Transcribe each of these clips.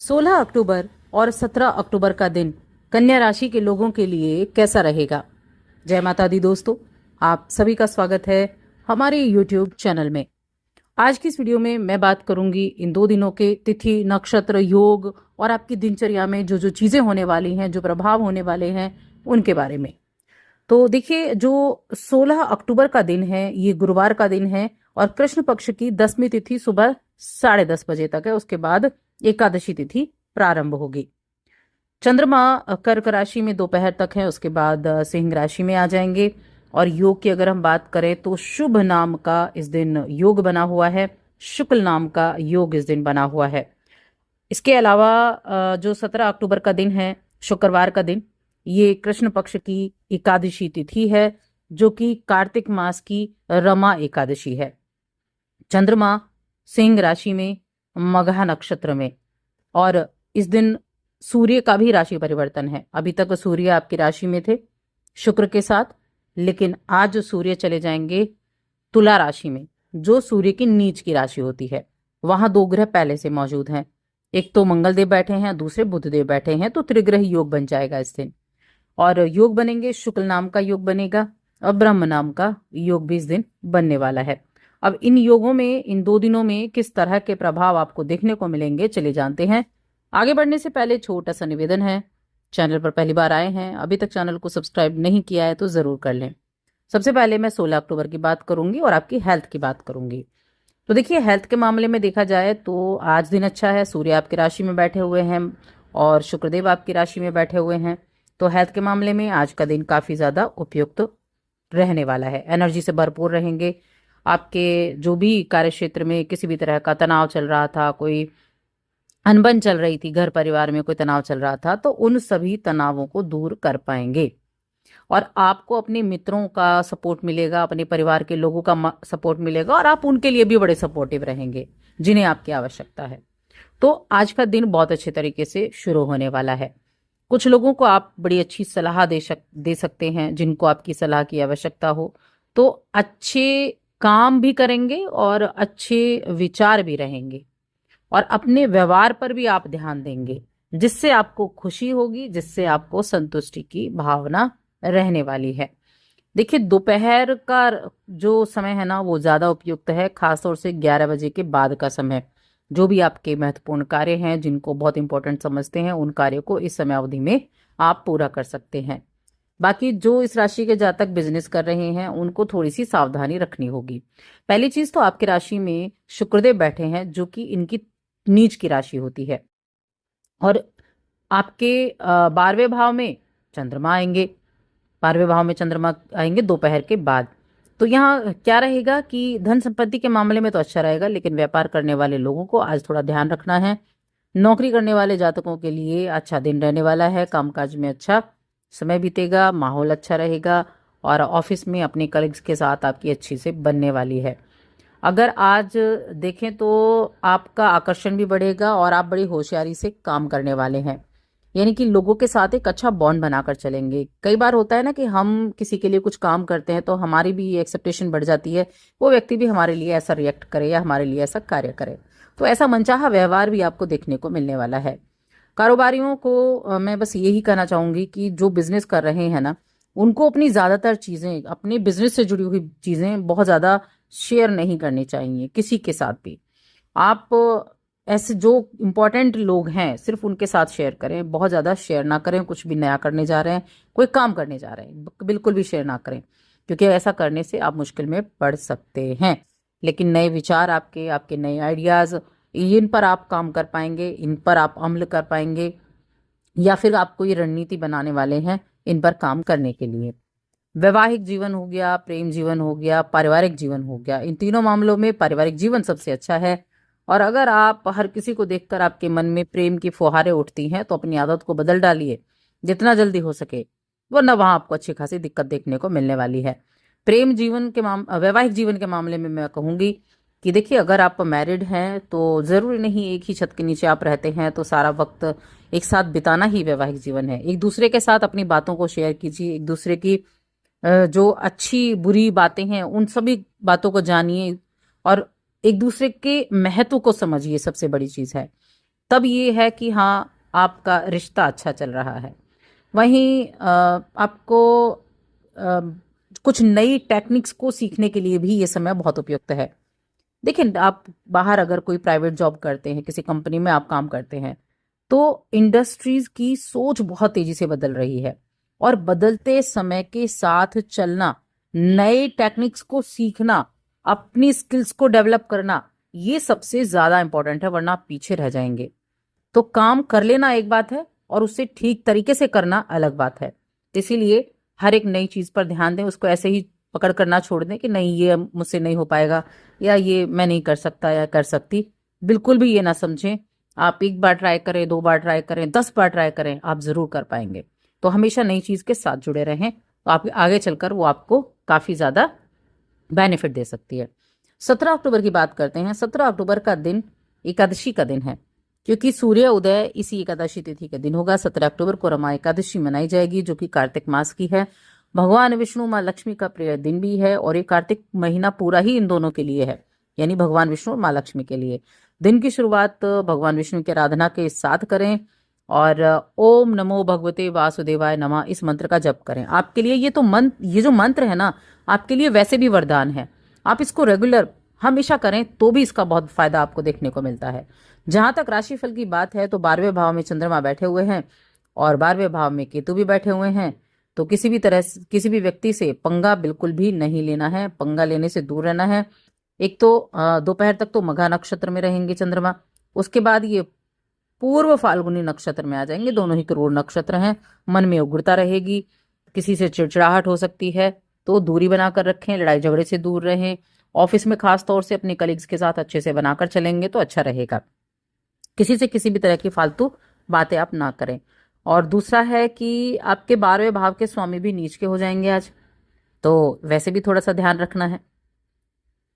16 अक्टूबर और 17 अक्टूबर का दिन कन्या राशि के लोगों के लिए कैसा रहेगा। जय माता दी दोस्तों, आप सभी का स्वागत है हमारे YouTube चैनल में। आज की इस वीडियो में मैं बात करूंगी इन 2 दिनों के तिथि, नक्षत्र, योग और आपकी दिनचर्या में जो जो चीजें होने वाली हैं, जो प्रभाव होने वाले हैं, उनके बारे में। तो देखिए, जो 16 अक्टूबर का दिन है, ये गुरुवार का दिन है और कृष्ण पक्ष की 10वीं तिथि सुबह 10:30 बजे तक है। उसके बाद एकादशी तिथि प्रारंभ होगी। चंद्रमा कर्क राशि में दोपहर तक है, उसके बाद सिंह राशि में आ जाएंगे। और योग की अगर हम बात करें तो शुभ नाम का इस दिन योग बना हुआ है, शुक्ल नाम का योग इस दिन बना हुआ है। इसके अलावा जो 17 अक्टूबर का दिन है, शुक्रवार का दिन, ये कृष्ण पक्ष की एकादशी तिथि है, जो कि कार्तिक मास की रमा एकादशी है। चंद्रमा सिंह राशि में, मघा नक्षत्र में, और इस दिन सूर्य का भी राशि परिवर्तन है। अभी तक सूर्य आपकी राशि में थे शुक्र के साथ, लेकिन आज सूर्य चले जाएंगे तुला राशि में, जो सूर्य की नीच की राशि होती है। वहां 2 ग्रह पहले से मौजूद हैं, एक तो मंगल देव बैठे हैं, दूसरे बुध देव बैठे हैं, तो त्रिग्रह योग बन जाएगा इस दिन। और योग बनेंगे, शुक्ल नाम का योग बनेगा और ब्रह्म नाम का योग भी इस दिन बनने वाला है। अब इन योगों में, इन 2 दिनों में किस तरह के प्रभाव आपको देखने को मिलेंगे, चले जानते हैं। आगे बढ़ने से पहले छोटा सा निवेदन है, चैनल पर पहली बार आए हैं, अभी तक चैनल को सब्सक्राइब नहीं किया है तो जरूर कर लें। सबसे पहले मैं 16 अक्टूबर की बात करूंगी और आपकी हेल्थ की बात करूंगी। तो देखिए, हेल्थ के मामले में देखा जाए तो आज दिन अच्छा है। सूर्य आपकी राशि में बैठे हुए हैं और शुक्रदेव आपकी राशि में बैठे हुए हैं, तो हेल्थ के मामले में आज का दिन काफी ज्यादा उपयुक्त रहने वाला है। एनर्जी से भरपूर रहेंगे। आपके जो भी कार्य क्षेत्र में किसी भी तरह का तनाव चल रहा था, कोई अनबन चल रही थी, घर परिवार में कोई तनाव चल रहा था, तो उन सभी तनावों को दूर कर पाएंगे। और आपको अपने मित्रों का सपोर्ट मिलेगा, अपने परिवार के लोगों का सपोर्ट मिलेगा, और आप उनके लिए भी बड़े सपोर्टिव रहेंगे जिन्हें आपकी आवश्यकता है। तो आज का दिन बहुत अच्छे तरीके से शुरू होने वाला है। कुछ लोगों को आप बड़ी अच्छी सलाह दे सकते हैं, जिनको आपकी सलाह की आवश्यकता हो। तो अच्छे काम भी करेंगे और अच्छे विचार भी रहेंगे, और अपने व्यवहार पर भी आप ध्यान देंगे, जिससे आपको खुशी होगी, जिससे आपको संतुष्टि की भावना रहने वाली है। देखिए, दोपहर का जो समय है ना, वो ज्यादा उपयुक्त है, खासतौर से 11 बजे के बाद का समय। जो भी आपके महत्वपूर्ण कार्य हैं, जिनको बहुत इंपॉर्टेंट समझते हैं, उन कार्यों को इस समय अवधि में आप पूरा कर सकते हैं। बाकी जो इस राशि के जातक बिजनेस कर रहे हैं, उनको थोड़ी सी सावधानी रखनी होगी। पहली चीज तो आपकी राशि में शुक्रदेव बैठे हैं, जो कि इनकी नीच की राशि होती है, और आपके 12वें भाव में चंद्रमा आएंगे। 12वें भाव में चंद्रमा आएंगे दोपहर के बाद। तो यहाँ क्या रहेगा कि धन संपत्ति के मामले में तो अच्छा रहेगा, लेकिन व्यापार करने वाले लोगों को आज थोड़ा ध्यान रखना है। नौकरी करने वाले जातकों के लिए अच्छा दिन रहने वाला है, कामकाज में अच्छा समय बीतेगा, माहौल अच्छा रहेगा, और ऑफिस में अपने कलीग्स के साथ आपकी अच्छी से बनने वाली है। अगर आज देखें तो आपका आकर्षण भी बढ़ेगा और आप बड़ी होशियारी से काम करने वाले हैं, यानी कि लोगों के साथ एक अच्छा बॉन्ड बनाकर चलेंगे। कई बार होता है ना कि हम किसी के लिए कुछ काम करते हैं तो हमारी भी एक्सेप्टेशन बढ़ जाती है, वो व्यक्ति भी हमारे लिए ऐसा रिएक्ट करे या हमारे लिए ऐसा कार्य करे, तो ऐसा मनचाहा व्यवहार भी आपको देखने को मिलने वाला है। कारोबारियों को मैं बस यही कहना चाहूंगी कि जो बिजनेस कर रहे हैं ना, उनको अपनी ज्यादातर चीजें, अपने बिजनेस से जुड़ी हुई चीजें बहुत ज्यादा शेयर नहीं करनी चाहिए किसी के साथ भी। आप ऐसे जो इम्पोर्टेंट लोग हैं सिर्फ उनके साथ शेयर करें, बहुत ज़्यादा शेयर ना करें। कुछ भी नया करने जा रहे हैं, कोई काम करने जा रहे हैं, बिल्कुल भी शेयर ना करें, क्योंकि ऐसा करने से आप मुश्किल में पड़ सकते हैं। लेकिन नए विचार आपके, आपके नए आइडियाज़, इन पर आप काम कर पाएंगे, इन पर आप अमल कर पाएंगे, या फिर आप कोई रणनीति बनाने वाले हैं इन पर काम करने के लिए। वैवाहिक जीवन हो गया, प्रेम जीवन हो गया, पारिवारिक जीवन हो गया, इन तीनों मामलों में पारिवारिक जीवन सबसे अच्छा है। और अगर आप हर किसी को देखकर आपके मन में प्रेम की फुहारें उठती हैं, तो अपनी आदत को बदल डालिए जितना जल्दी हो सके, वरना वहां आपको अच्छी खासी दिक्कत देखने को मिलने वाली है। प्रेम जीवन के वैवाहिक जीवन के मामले में मैं कहूंगी कि देखिए, अगर आप मैरिड हैं तो जरूरी नहीं एक ही छत के नीचे आप रहते हैं तो सारा वक्त एक साथ बिताना ही वैवाहिक जीवन है। एक दूसरे के साथ अपनी बातों को शेयर कीजिए, एक दूसरे की जो अच्छी बुरी बातें हैं उन सभी बातों को जानिए, और एक दूसरे के महत्व को समझिए, सबसे बड़ी चीज है। तब ये है कि हाँ आपका रिश्ता अच्छा चल रहा है। वहीं आपको कुछ नई टेक्निक्स को सीखने के लिए भी ये समय बहुत उपयुक्त है। देखिए, आप बाहर अगर कोई प्राइवेट जॉब करते हैं, किसी कंपनी में आप काम करते हैं, तो इंडस्ट्रीज की सोच बहुत तेजी से बदल रही है और बदलते समय के साथ चलना, नए टेक्निक्स को सीखना, अपनी स्किल्स को डेवलप करना, ये सबसे ज्यादा इंपॉर्टेंट है, वरना आप पीछे रह जाएंगे। तो काम कर लेना एक बात है और उससे ठीक तरीके से करना अलग बात है। इसीलिए हर एक नई चीज पर ध्यान दें, उसको ऐसे ही पकड़ कर ना छोड़ दें कि नहीं ये मुझसे नहीं हो पाएगा या ये मैं नहीं कर सकता या कर सकती। बिल्कुल भी ये ना समझें। आप एक बार ट्राई करें, 2 बार ट्राई करें, 10 बार ट्राई करें, आप जरूर कर पाएंगे। तो हमेशा नई चीज के साथ जुड़े रहें, तो आप आगे चलकर वो आपको काफी ज्यादा बेनिफिट दे सकती है। 17 अक्टूबर की बात करते हैं। 17 अक्टूबर का दिन एकादशी का दिन है, क्योंकि सूर्य उदय इसी एकादशी तिथि के दिन होगा। 17 अक्टूबर को रमा एकादशी मनाई जाएगी, जो कि कार्तिक मास की है। भगवान विष्णु माँ लक्ष्मी का प्रिय दिन भी है और ये कार्तिक महीना पूरा ही इन दोनों के लिए है, यानी भगवान विष्णु और माँ लक्ष्मी के लिए। दिन की शुरुआत भगवान विष्णु की आराधना के साथ करें और ओम नमो भगवते वासुदेवाय नमः इस मंत्र का जप करें। आपके लिए ये जो मंत्र है ना, आपके लिए वैसे भी वरदान है। आप इसको रेगुलर हमेशा करें तो भी इसका बहुत फायदा आपको देखने को मिलता है। जहां तक राशिफल की बात है, तो 12वें भाव में चंद्रमा बैठे हुए हैं और 12वें भाव में केतु भी बैठे हुए हैं। तो किसी भी तरह किसी भी व्यक्ति से पंगा बिल्कुल भी नहीं लेना है, पंगा लेने से दूर रहना है। एक तो दोपहर तक तो मघा नक्षत्र में रहेंगे चंद्रमा, उसके बाद ये पूर्व फाल्गुनी नक्षत्र में आ जाएंगे। दोनों ही क्रूर नक्षत्र हैं। मन में उग्रता रहेगी, किसी से चिड़चिड़ाहट हो सकती है, तो दूरी बनाकर रखें, लड़ाई झगड़े से दूर रहें। ऑफिस में खास तौर से अपने कलीग्स के साथ अच्छे से बनाकर चलेंगे तो अच्छा रहेगा। किसी से किसी भी तरह की फालतू बातें आप ना करें। और दूसरा है कि आपके 12वें भाव के स्वामी भी नीच के हो जाएंगे आज, तो वैसे भी थोड़ा सा ध्यान रखना है।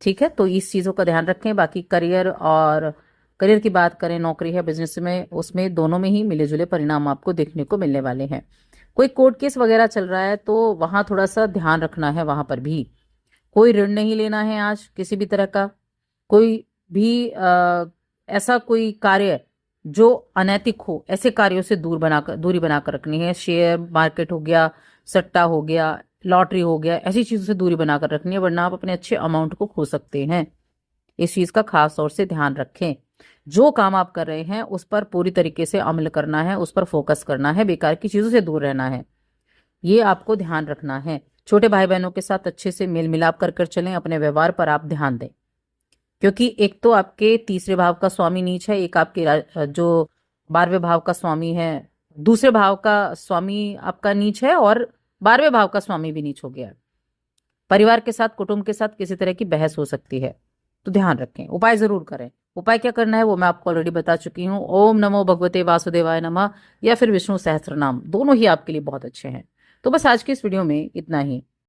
ठीक है, तो इस चीज़ों का ध्यान रखें। बाकी करियर की बात करें, नौकरी है, बिजनेस में, उसमें दोनों में ही मिले जुले परिणाम आपको देखने को मिलने वाले हैं। कोई कोर्ट केस वगैरह चल रहा है तो वहां थोड़ा सा ध्यान रखना है। वहां पर भी कोई ऋण नहीं लेना है आज किसी भी तरह का। कोई भी ऐसा कोई कार्य जो अनैतिक हो, ऐसे कार्यों से दूरी बनाकर रखनी है। शेयर मार्केट हो गया, सट्टा हो गया, लॉटरी हो गया, ऐसी चीजों से दूरी बनाकर रखनी है, वरना आप अपने अच्छे अमाउंट को खो सकते हैं। इस चीज का खास तौर से ध्यान रखें। जो काम आप कर रहे हैं उस पर पूरी तरीके से अमल करना है, उस पर फोकस करना है, बेकार की चीजों से दूर रहना है, ये आपको ध्यान रखना है। छोटे भाई बहनों के साथ अच्छे से मेल मिलाप कर चलें। अपने व्यवहार पर आप ध्यान दें, क्योंकि एक तो आपके तीसरे भाव का स्वामी नीच है, एक आपके जो 12वें भाव का स्वामी है, दूसरे भाव का स्वामी आपका नीच है और 12वें भाव का स्वामी भी नीच हो गया है। परिवार के साथ, कुटुंब के साथ किसी तरह की बहस हो सकती है, तो ध्यान रखें। उपाय जरूर करें। उपाय क्या करना है वो मैं आपको ऑलरेडी बता चुकी हूँ। ओम नमो भगवते वासुदेवाय नमः या फिर विष्णु सहस्त्र नाम, दोनों ही आपके लिए बहुत अच्छे हैं। तो बस आज की इस वीडियो में इतना ही।